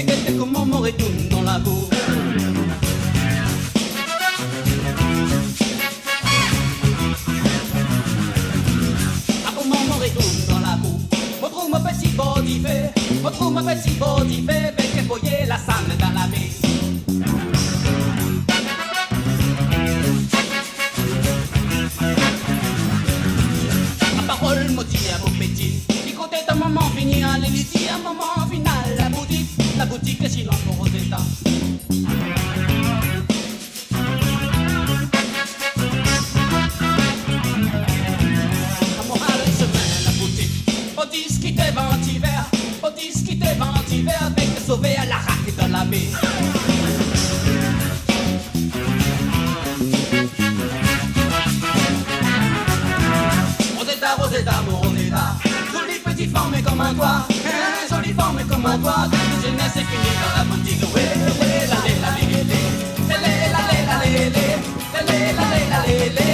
que te como moretón dans la boue. Ah, comment moretón dans la boue. Votre ma petit body fait, votre ma petit body fait, ben que voyez la salle dans la maison. Me dit à mon petit, du côté d'un moment fini, allez lui dire un moment final, la boutique est silence pour Rosetta. À moral semaine la boutique, au disque qui t'est vent-hiver, au disque qui t'est vent-hiver, avec sauvé à la raque dans la baie. Rosetta, mon Rosetta, jolie petite forme comme un toit, jolie forme comme un toit, toute jeunesse est finie dans la boutique. Ouais, ouais, la lé, la lé, lé, la lé, la lé, la lé, lé, la lé, la lé, la lé, lé,